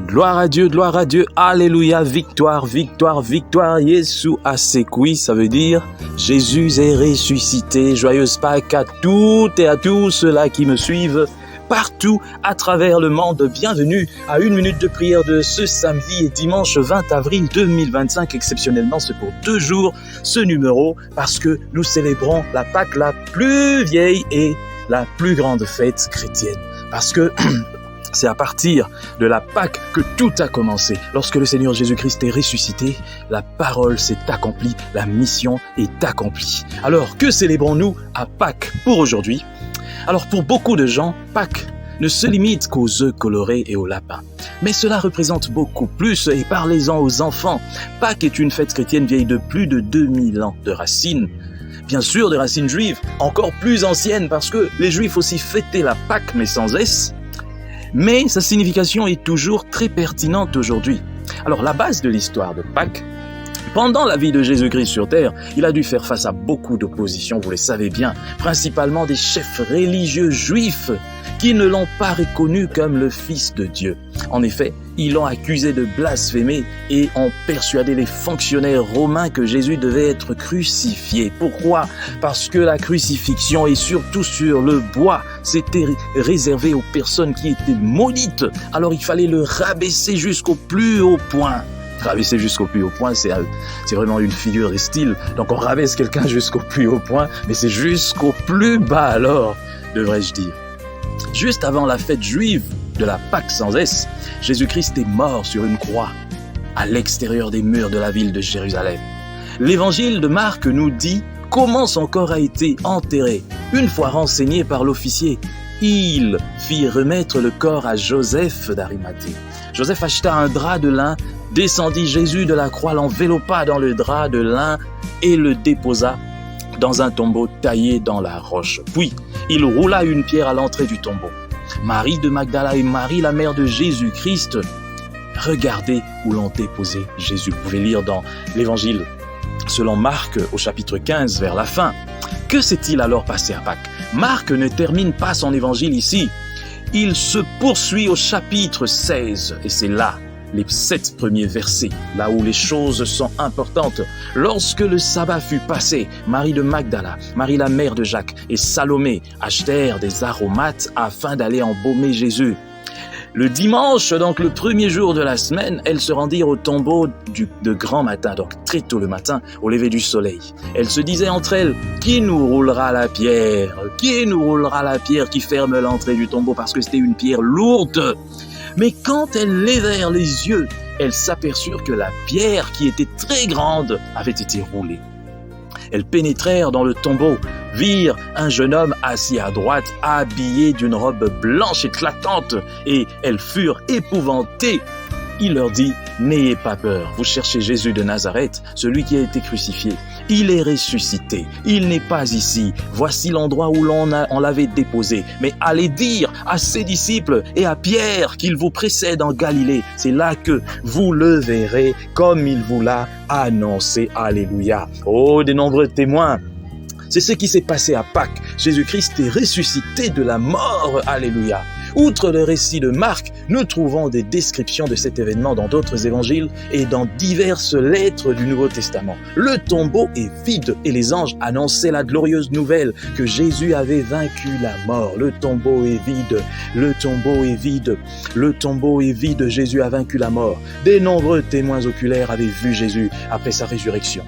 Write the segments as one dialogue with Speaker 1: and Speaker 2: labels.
Speaker 1: Gloire à Dieu, alléluia, victoire, victoire, victoire, Jésus a sécoui, ça veut dire Jésus est ressuscité, joyeuse Pâques à toutes et à tous ceux-là qui me suivent partout à travers le monde. Bienvenue à une minute de prière de ce samedi et dimanche 20 avril 2025. Exceptionnellement, c'est pour 2 jours ce numéro parce que nous célébrons la Pâque la plus vieille et la plus grande fête chrétienne. Parce que c'est à partir de la Pâque que tout a commencé. Lorsque le Seigneur Jésus-Christ est ressuscité, la parole s'est accomplie, la mission est accomplie. Alors, que célébrons-nous à Pâques pour aujourd'hui ? Alors, pour beaucoup de gens, Pâques ne se limite qu'aux œufs colorés et aux lapins. Mais cela représente beaucoup plus et parlez-en aux enfants. Pâques est une fête chrétienne vieille de plus de 2000 ans de racines. Bien sûr, des racines juives, encore plus anciennes parce que les Juifs aussi fêtaient la Pâque, mais sans S. Mais sa signification est toujours très pertinente aujourd'hui. Alors, la base de l'histoire de Pâques, pendant la vie de Jésus-Christ sur terre, il a dû faire face à beaucoup d'opposition, vous le savez bien, principalement des chefs religieux juifs qui ne l'ont pas reconnu comme le Fils de Dieu. En effet, ils l'ont accusé de blasphémer et ont persuadé les fonctionnaires romains que Jésus devait être crucifié. Pourquoi ? Parce que la crucifixion, et surtout sur le bois, c'était réservé aux personnes qui étaient maudites. Alors il fallait le rabaisser jusqu'au plus haut point. Rabaisser jusqu'au plus haut point, c'est vraiment une figure de style. Donc on rabaisse quelqu'un jusqu'au plus haut point, mais c'est jusqu'au plus bas alors, devrais-je dire. Juste avant la fête juive de la Pâque sans S, Jésus-Christ est mort sur une croix à l'extérieur des murs de la ville de Jérusalem. L'évangile de Marc nous dit comment son corps a été enterré. Une fois renseigné par l'officier, il fit remettre le corps à Joseph d'Arimathée. Joseph acheta un drap de lin, descendit Jésus de la croix, l'enveloppa dans le drap de lin et le déposa dans un tombeau taillé dans la roche. Puis, il roula une pierre à l'entrée du tombeau. Marie de Magdala et Marie, la mère de Jésus-Christ, regardaient où l'ont déposé Jésus. Vous pouvez lire dans l'Évangile selon Marc au chapitre 15 vers la fin. Que s'est-il alors passé à Pâques ? Marc ne termine pas son évangile ici. Il se poursuit au chapitre 16 et c'est là les 7 premiers versets, là où les choses sont importantes. Lorsque le sabbat fut passé, Marie de Magdala, Marie la mère de Jacques et Salomé achetèrent des aromates afin d'aller embaumer Jésus. Le dimanche, donc le premier jour de la semaine, elles se rendirent au tombeau de grand matin, donc très tôt le matin, au lever du soleil. Elles se disaient entre elles, qui nous roulera la pierre ? Qui nous roulera la pierre qui ferme l'entrée du tombeau ? Parce que c'était une pierre lourde. Mais quand elles levèrent les yeux, elles s'aperçurent que la pierre, qui était très grande, avait été roulée. Elles pénétrèrent dans le tombeau, virent un jeune homme assis à droite, habillé d'une robe blanche éclatante, et elles furent épouvantées. Il leur dit, « N'ayez pas peur, vous cherchez Jésus de Nazareth, celui qui a été crucifié. Il est ressuscité, il n'est pas ici. Voici l'endroit où on l'avait déposé. Mais allez dire à ses disciples et à Pierre qu'il vous précède en Galilée. C'est là que vous le verrez comme il vous l'a annoncé. » Alléluia. Oh, des nombreux témoins. C'est ce qui s'est passé à Pâques. Jésus-Christ est ressuscité de la mort. Alléluia. Outre le récit de Marc, nous trouvons des descriptions de cet événement dans d'autres évangiles et dans diverses lettres du Nouveau Testament. Le tombeau est vide et les anges annonçaient la glorieuse nouvelle que Jésus avait vaincu la mort. Le tombeau est vide, le tombeau est vide, le tombeau est vide, Jésus a vaincu la mort. Des nombreux témoins oculaires avaient vu Jésus après sa résurrection.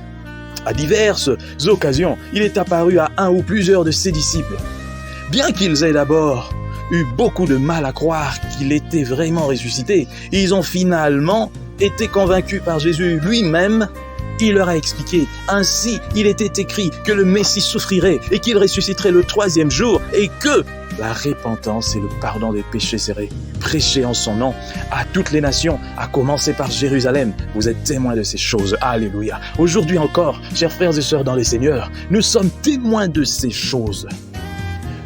Speaker 1: À diverses occasions, il est apparu à un ou plusieurs de ses disciples. Bien qu'ils aient d'abord eu beaucoup de mal à croire qu'il était vraiment ressuscité, ils ont finalement été convaincus par Jésus lui-même. Il leur a expliqué, ainsi il était écrit que le Messie souffrirait et qu'il ressusciterait le 3e jour et que la repentance et le pardon des péchés seraient prêchés en son nom à toutes les nations, à commencer par Jérusalem. Vous êtes témoins de ces choses. Alléluia. Aujourd'hui encore, chers frères et sœurs dans les Seigneurs, nous sommes témoins de ces choses.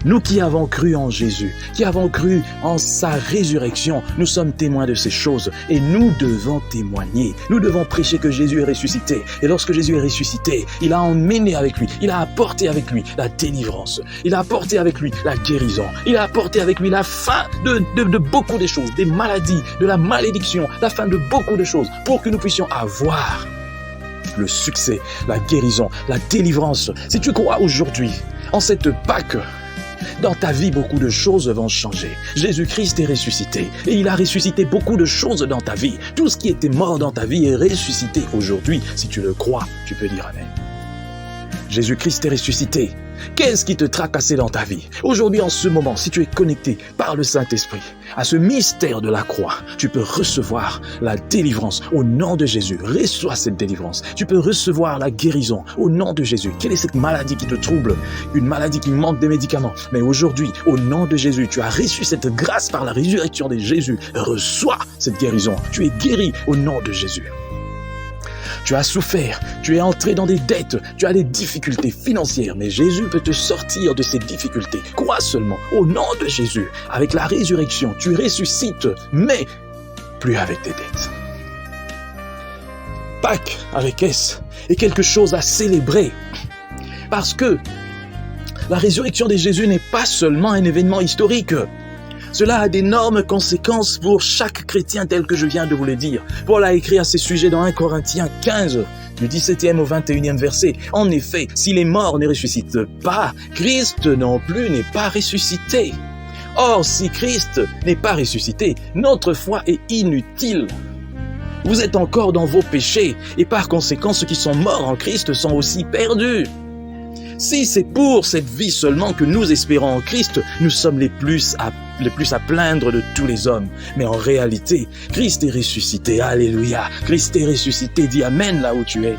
Speaker 1: Nous qui avons cru en Jésus, qui avons cru en sa résurrection, nous sommes témoins de ces choses et nous devons témoigner. Nous devons prêcher que Jésus est ressuscité. Et lorsque Jésus est ressuscité, il a emmené avec lui, il a apporté avec lui la délivrance, il a apporté avec lui la guérison, il a apporté avec lui la fin de beaucoup de choses, des maladies, de la malédiction, la fin de beaucoup de choses, pour que nous puissions avoir le succès, la guérison, la délivrance. Si tu crois aujourd'hui, en cette Pâque, dans ta vie, beaucoup de choses vont changer. Jésus-Christ est ressuscité et il a ressuscité beaucoup de choses dans ta vie. Tout ce qui était mort dans ta vie est ressuscité aujourd'hui. Si tu le crois, tu peux dire Amen. Jésus-Christ est ressuscité. Qu'est-ce qui te tracassait dans ta vie? Aujourd'hui, en ce moment, si tu es connecté par le Saint-Esprit à ce mystère de la croix, tu peux recevoir la délivrance au nom de Jésus. Reçois cette délivrance. Tu peux recevoir la guérison au nom de Jésus. Quelle est cette maladie qui te trouble? Une maladie qui manque des médicaments. Mais aujourd'hui, au nom de Jésus, tu as reçu cette grâce par la résurrection de Jésus. Reçois cette guérison. Tu es guéri au nom de Jésus. Tu as souffert, tu es entré dans des dettes, tu as des difficultés financières, mais Jésus peut te sortir de ces difficultés. Crois seulement au nom de Jésus. Avec la résurrection, tu ressuscites, mais plus avec tes dettes. Pâques avec S est quelque chose à célébrer parce que la résurrection de Jésus n'est pas seulement un événement historique. Cela a d'énormes conséquences pour chaque chrétien tel que je viens de vous le dire. Paul a écrit à ces sujets dans 1 Corinthiens 15, du 17e au 21e verset. En effet, si les morts ne ressuscitent pas, Christ non plus n'est pas ressuscité. Or, si Christ n'est pas ressuscité, notre foi est inutile. Vous êtes encore dans vos péchés et par conséquent, ceux qui sont morts en Christ sont aussi perdus. Si c'est pour cette vie seulement que nous espérons en Christ, nous sommes les plus à plaindre de tous les hommes. Mais en réalité, Christ est ressuscité. Alléluia. Christ est ressuscité. Dis Amen là où tu es.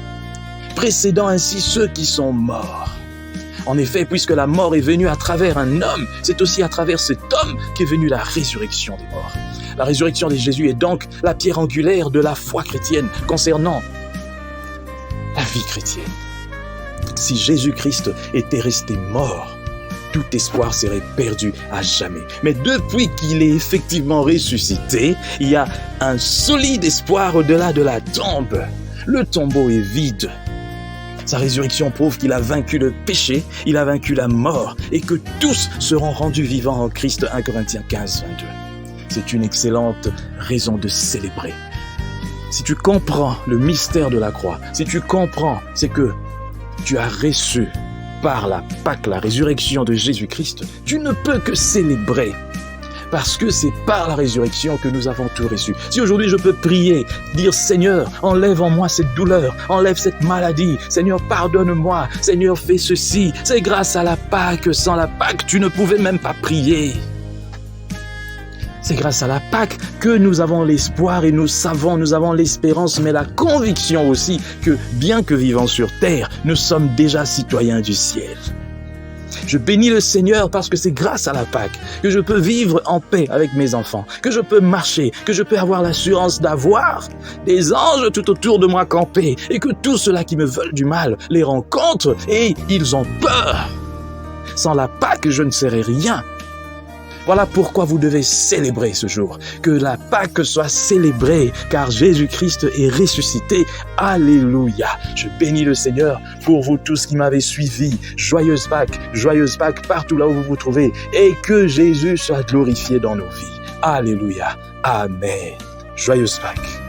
Speaker 1: Précédant ainsi ceux qui sont morts. En effet, puisque la mort est venue à travers un homme, c'est aussi à travers cet homme qu'est venue la résurrection des morts. La résurrection de Jésus est donc la pierre angulaire de la foi chrétienne concernant la vie chrétienne. Si Jésus-Christ était resté mort, tout espoir serait perdu à jamais. Mais depuis qu'il est effectivement ressuscité, il y a un solide espoir au-delà de la tombe. Le tombeau est vide. Sa résurrection prouve qu'il a vaincu le péché, il a vaincu la mort et que tous seront rendus vivants en Christ. 1 Corinthiens 15, 22. C'est une excellente raison de célébrer. Si tu comprends le mystère de la croix, si tu comprends, c'est que tu as reçu par la Pâque, la résurrection de Jésus-Christ, tu ne peux que célébrer. Parce que c'est par la résurrection que nous avons tout reçu. Si aujourd'hui je peux prier, dire Seigneur, enlève en moi cette douleur, enlève cette maladie, Seigneur, pardonne-moi, Seigneur, fais ceci, c'est grâce à la Pâque. Sans la Pâque, tu ne pouvais même pas prier. C'est grâce à la Pâque que nous avons l'espoir et nous avons l'espérance, mais la conviction aussi que, bien que vivant sur terre, nous sommes déjà citoyens du ciel. Je bénis le Seigneur parce que c'est grâce à la Pâque que je peux vivre en paix avec mes enfants, que je peux marcher, que je peux avoir l'assurance d'avoir des anges tout autour de moi campés et que tous ceux-là qui me veulent du mal les rencontrent et ils ont peur. Sans la Pâque, je ne serais rien. Voilà pourquoi vous devez célébrer ce jour. Que la Pâque soit célébrée, car Jésus-Christ est ressuscité. Alléluia. Je bénis le Seigneur pour vous tous qui m'avez suivi. Joyeuse Pâque partout là où vous vous trouvez. Et que Jésus soit glorifié dans nos vies. Alléluia. Amen. Joyeuse Pâque.